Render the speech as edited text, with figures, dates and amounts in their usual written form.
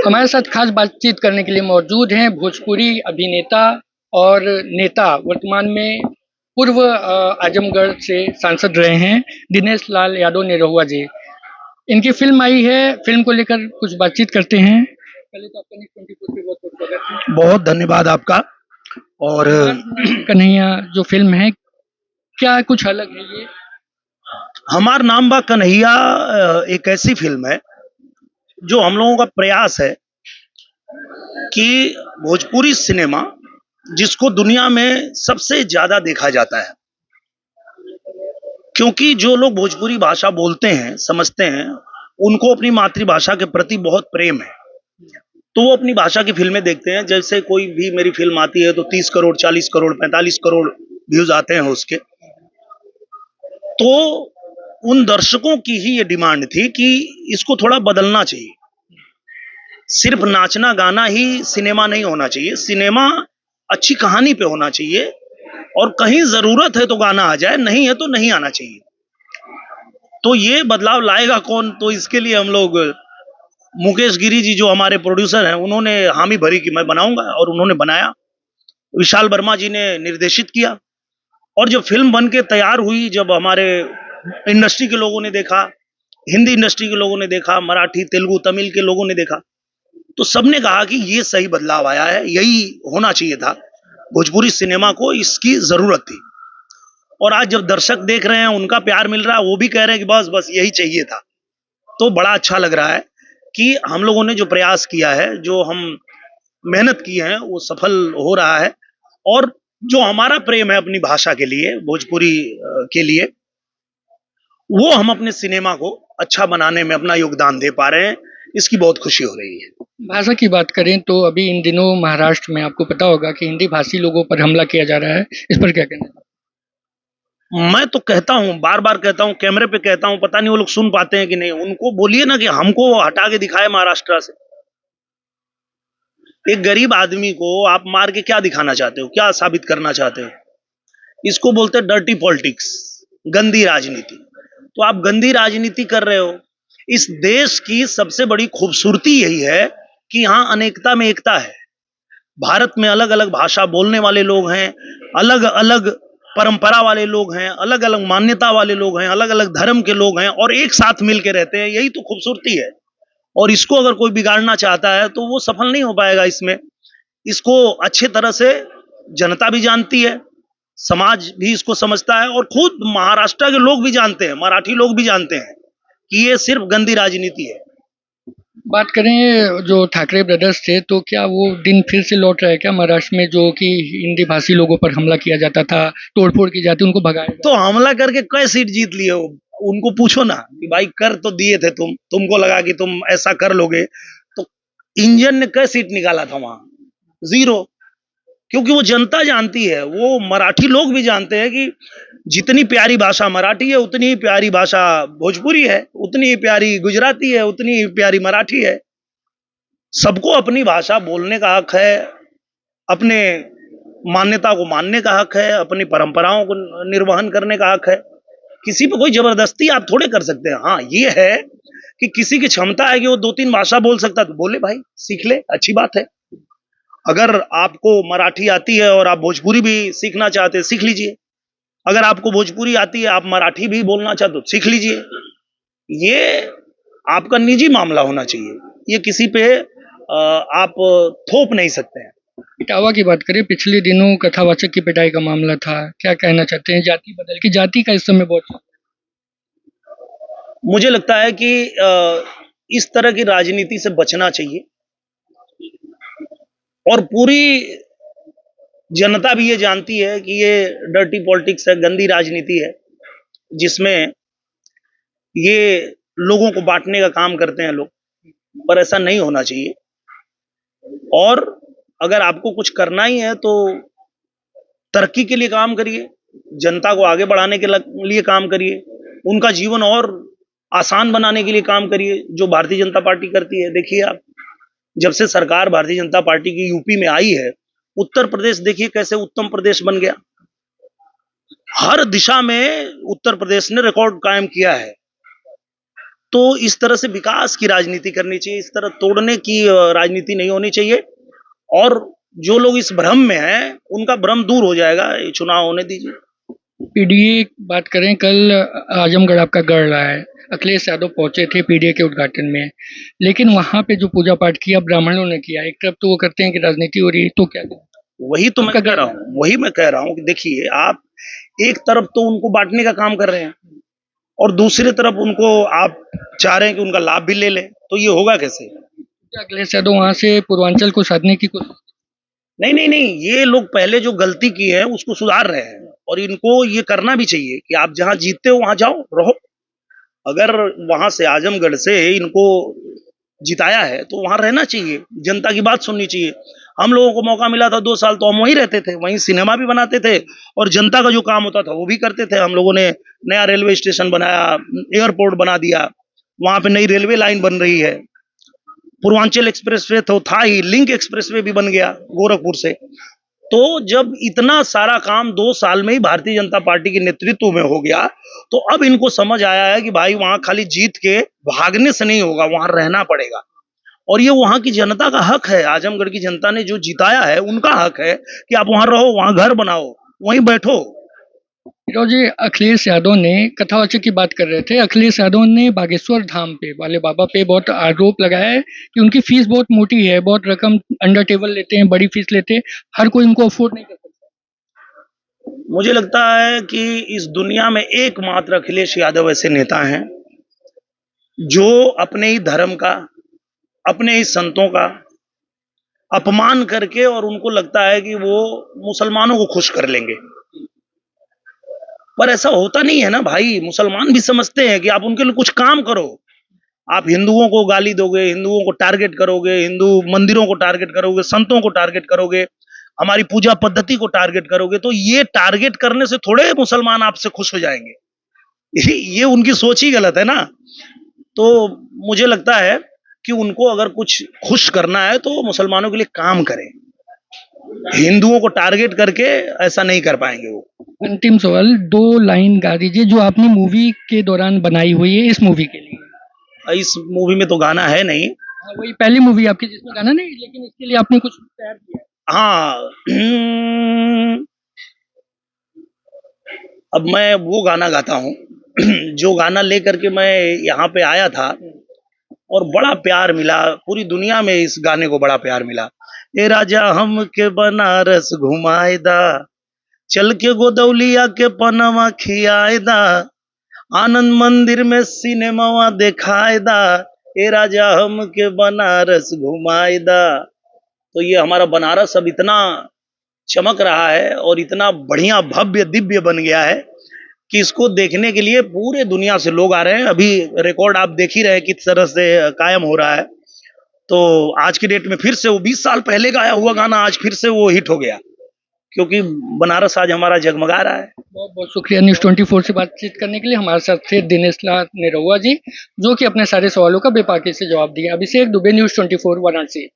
हमारे साथ खास बातचीत करने के लिए मौजूद हैं भोजपुरी अभिनेता और नेता, वर्तमान में पूर्व आजमगढ़ से सांसद रहे हैं दिनेश लाल यादव निरहुआ जी। इनकी फिल्म आई है, फिल्म को लेकर कुछ बातचीत करते हैं। पहले तो आपका न्यूज़ 24 पे बहुत बहुत स्वागत है। बहुत धन्यवाद आपका। और कन्हैया जो फिल्म है, क्या कुछ अलग है ये? हमार नाम बा कन्हैया एक ऐसी फिल्म है जो हम लोगों का प्रयास है कि भोजपुरी सिनेमा जिसको दुनिया में सबसे ज्यादा देखा जाता है, क्योंकि जो लोग भोजपुरी भाषा बोलते हैं, समझते हैं, उनको अपनी मातृभाषा के प्रति बहुत प्रेम है, तो वो अपनी भाषा की फिल्में देखते हैं। जैसे कोई भी मेरी फिल्म आती है तो 30 करोड़, 40 करोड़, 45 करोड़ व्यूज आते हैं उसके। तो उन दर्शकों की ही ये डिमांड थी कि इसको थोड़ा बदलना चाहिए। सिर्फ नाचना गाना ही सिनेमा नहीं होना चाहिए, सिनेमा अच्छी कहानी पे होना चाहिए, और कहीं जरूरत है तो गाना आ जाए, नहीं है तो नहीं आना चाहिए। तो ये बदलाव लाएगा कौन? तो इसके लिए हम लोग, मुकेश गिरी जी जो हमारे प्रोड्यूसर हैं, उन्होंने हामी भरी कि मैं बनाऊंगा, और उन्होंने बनाया। विशाल वर्मा जी ने निर्देशित किया, और जब फिल्म बन के तैयार हुई, जब हमारे इंडस्ट्री के लोगों ने देखा, हिंदी इंडस्ट्री के लोगों ने देखा, मराठी, तेलुगु, तमिल के लोगों ने देखा, तो सबने कहा कि ये सही बदलाव आया है, यही होना चाहिए था, भोजपुरी सिनेमा को इसकी जरूरत थी। और आज जब दर्शक देख रहे हैं, उनका प्यार मिल रहा है, वो भी कह रहे हैं कि बस बस यही चाहिए था। तो बड़ा अच्छा लग रहा है कि हम लोगों ने जो प्रयास किया है, जो हम मेहनत की है, वो सफल हो रहा है। और जो हमारा प्रेम है अपनी भाषा के लिए, भोजपुरी के लिए, वो हम अपने सिनेमा को अच्छा बनाने में अपना योगदान दे पा रहे हैं। इसकी बहुत खुशी हो रही है। भाषा की बात करें तो अभी इन दिनों महाराष्ट्र में आपको पता होगा कि हिंदी भाषी लोगों पर हमला किया जा रहा है, इस पर क्या कहना है? मैं तो कहता हूं, बार बार कहता हूं, कैमरे पे कहता हूं, पता नहीं वो लोग सुन पाते हैं कि नहीं। उनको बोलिए ना कि हमको हटा के दिखाए महाराष्ट्र से। एक गरीब आदमी को आप मार के क्या दिखाना चाहते हो, क्या साबित करना चाहते हो? इसको बोलते हैं डर्टी पॉलिटिक्स, गंदी राजनीति। तो आप गंदी राजनीति कर रहे हो। इस देश की सबसे बड़ी खूबसूरती यही है कि यहां अनेकता में एकता है। भारत में अलग अलग भाषा बोलने वाले लोग हैं, अलग अलग परंपरा वाले लोग हैं, अलग अलग मान्यता वाले लोग हैं, अलग अलग धर्म के लोग हैं, और एक साथ मिलके रहते हैं। यही तो खूबसूरती है। और इसको अगर कोई बिगाड़ना चाहता है तो वो सफल नहीं हो पाएगा इसमें। इसको अच्छे तरह से जनता भी जानती है, समाज भी इसको समझता है, और खुद महाराष्ट्र के लोग भी जानते हैं, मराठी लोग भी जानते हैं कि ये सिर्फ गंदी राजनीति है। बात करें जो ठाकरे ब्रदर्स थे, तो क्या वो दिन फिर से लौट रहा है क्या महाराष्ट्र में, जो कि हिंदी भाषी लोगों पर हमला किया जाता था, तोड़फोड़ की जाती, उनको भगाया जाता? तो हमला करके कई सीट जीत लिए हो? उनको पूछो ना कि भाई कर तो दिए थे तुमको लगा कि तुम ऐसा कर लोगे, तो इंजन ने कई सीट निकाला था वहां? जीरो। क्योंकि वो जनता जानती है, वो मराठी लोग भी जानते हैं कि जितनी प्यारी भाषा मराठी है, उतनी ही प्यारी भाषा भोजपुरी है, उतनी ही प्यारी गुजराती है, उतनी ही प्यारी मराठी है। सबको अपनी भाषा बोलने का हक है, अपने मान्यता को मानने का हक है, अपनी परंपराओं को निर्वहन करने का हक है। किसी पे कोई जबरदस्ती आप थोड़े कर सकते हैं। हाँ, ये है कि किसी की क्षमता है कि वो 2-3 भाषा बोल सकता है, तो बोले भाई, सीख ले, अच्छी बात है। अगर आपको मराठी आती है और आप भोजपुरी भी सीखना चाहते हैं, सीख लीजिए। अगर आपको भोजपुरी आती है, आप मराठी भी बोलना चाहते हो, सीख लीजिए। ये आपका निजी मामला होना चाहिए, ये किसी पे आप थोप नहीं सकते हैं। इटावा की बात करें, पिछले दिनों कथावाचक की पिटाई का मामला था, क्या कहना चाहते हैं? जाति बदल की, जाति का इस समय बहुत मुझे लगता है कि इस तरह की राजनीति से बचना चाहिए, और पूरी जनता भी ये जानती है कि ये डर्टी पॉलिटिक्स है, गंदी राजनीति है, जिसमें ये लोगों को बांटने का काम करते हैं लोग। पर ऐसा नहीं होना चाहिए। और अगर आपको कुछ करना ही है तो तरक्की के लिए काम करिए, जनता को आगे बढ़ाने के लिए काम करिए, उनका जीवन और आसान बनाने के लिए काम करिए, जो भारतीय जनता पार्टी करती है। देखिए आप, जब से सरकार भारतीय जनता पार्टी की यूपी में आई है, उत्तर प्रदेश देखिए कैसे उत्तम प्रदेश बन गया। हर दिशा में उत्तर प्रदेश ने रिकॉर्ड कायम किया है। तो इस तरह से विकास की राजनीति करनी चाहिए, इस तरह तोड़ने की राजनीति नहीं होनी चाहिए। और जो लोग इस भ्रम में हैं, उनका भ्रम दूर हो जाएगा, ये चुनाव होने दीजिए। पीडीए की बात करें, कल आजमगढ़ आपका गढ़ रहा है, अखिलेश यादव पहुंचे थे पीडीए के उद्घाटन में, लेकिन वहां पे जो पूजा पाठ किया ब्राह्मणों ने किया। एक तरफ तो वो करते हैं कि राजनीति हो रही है, तो क्या करें? वही तो मैं आपका कह रहा हूँ, वही मैं कह रहा हूँ कि देखिए, आप एक तरफ तो उनको बांटने का काम कर रहे हैं और दूसरी तरफ उनको आप चाह रहे हैं कि उनका लाभ भी ले लें, तो ये होगा कैसे? क्या अखिलेश यादव वहां से पूर्वांचल को साधने की कोशिश? नहीं नहीं नहीं, ये लोग पहले जो गलती की है उसको सुधार रहे हैं और इनको ये करना भी चाहिए कि आप जहां जीतते हो वहां जाओ, रहो। अगर वहां से आजमगढ़ से इनको जिताया है तो वहां रहना चाहिए, जनता की बात सुननी चाहिए। हम लोगों को मौका मिला था 2 साल, तो हम वहीं रहते थे, वहीं सिनेमा भी बनाते थे और जनता का जो काम होता था वो भी करते थे। हम लोगों ने नया रेलवे स्टेशन बनाया, एयरपोर्ट बना दिया, वहां पे नई रेलवे लाइन बन रही है, पूर्वांचल एक्सप्रेसवे तो था ही, लिंक एक्सप्रेसवे भी बन गया गोरखपुर से। तो जब इतना सारा काम 2 साल में ही भारतीय जनता पार्टी के नेतृत्व में हो गया, तो अब इनको समझ आया है कि भाई वहां खाली जीत के भागने से नहीं होगा, वहां रहना पड़ेगा। और ये वहां की जनता का हक है, आजमगढ़ की जनता ने जो जिताया है उनका हक है कि आप वहां रहो, वहां घर बनाओ, वहीं बैठो। फिरोज जी, अखिलेश यादव ने कथावाचक की बात कर रहे थे। अखिलेश यादव ने बागेश्वर धाम पे वाले बाबा पे बहुत आरोप लगाया है कि उनकी फीस बहुत मोटी है, बहुत रकम अंडर टेबल लेते हैं, बड़ी फीस लेते हैं, हर कोई उनको अफोर्ड नहीं कर सकता। मुझे लगता है कि इस दुनिया में एकमात्र अखिलेश यादव ऐसे नेता हैं जो अपने ही धर्म का, अपने ही संतों का अपमान करके, और उनको लगता है कि वो मुसलमानों को खुश कर लेंगे। पर ऐसा होता नहीं है ना भाई, मुसलमान भी समझते हैं कि आप उनके लिए कुछ काम करो। आप हिंदुओं को गाली दोगे, हिंदुओं को टारगेट करोगे, हिंदू मंदिरों को टारगेट करोगे, संतों को टारगेट करोगे, हमारी पूजा पद्धति को टारगेट करोगे, तो ये टारगेट करने से थोड़े मुसलमान आपसे खुश हो जाएंगे। ये उनकी सोच ही गलत है ना। तो मुझे लगता है कि उनको अगर कुछ खुश करना है तो मुसलमानों के लिए काम करें, हिंदुओं को टारगेट करके ऐसा नहीं कर पाएंगे वो। अंतिम सवाल, 2 लाइन गा दीजिए जो आपने मूवी के दौरान बनाई हुई है इस मूवी के लिए। इस मूवी में तो गाना है नहीं। हाँ, वही पहली मूवी आपकी जिसमें गाना नहीं, लेकिन इसके लिए आपने कुछ तैयार किया है। हाँ, अब मैं वो गाना गाता हूँ जो गाना लेकर के मैं यहाँ पे आया था और बड़ा प्यार मिला, पूरी दुनिया में इस गाने को बड़ा प्यार मिला। ए राजा हम के बनारस घुमाएदा, चल के गोदौलिया के पनवा खियाएदा, आनंद मंदिर में सिनेमा दिखाएदा, ए राजा हम के बनारस घुमाएदा। तो ये हमारा बनारस अब इतना चमक रहा है और इतना बढ़िया भव्य दिव्य बन गया है कि इसको देखने के लिए पूरे दुनिया से लोग आ रहे हैं। अभी रिकॉर्ड आप देख ही रहे हैं किस तरह से कायम हो रहा है। तो आज की डेट में फिर से वो 20 साल पहले गाया हुआ गाना आज फिर से वो हिट हो गया, क्योंकि बनारस आज हमारा जगमगा रहा है। बहुत बहुत शुक्रिया न्यूज़ 24 से बातचीत करने के लिए। हमारे साथ थे दिनेश लाल निरहुआ जी, जो कि अपने सारे सवालों का बेबाकी से जवाब दिए। अभिषेक दुबे, न्यूज़ 24, वाराणसी।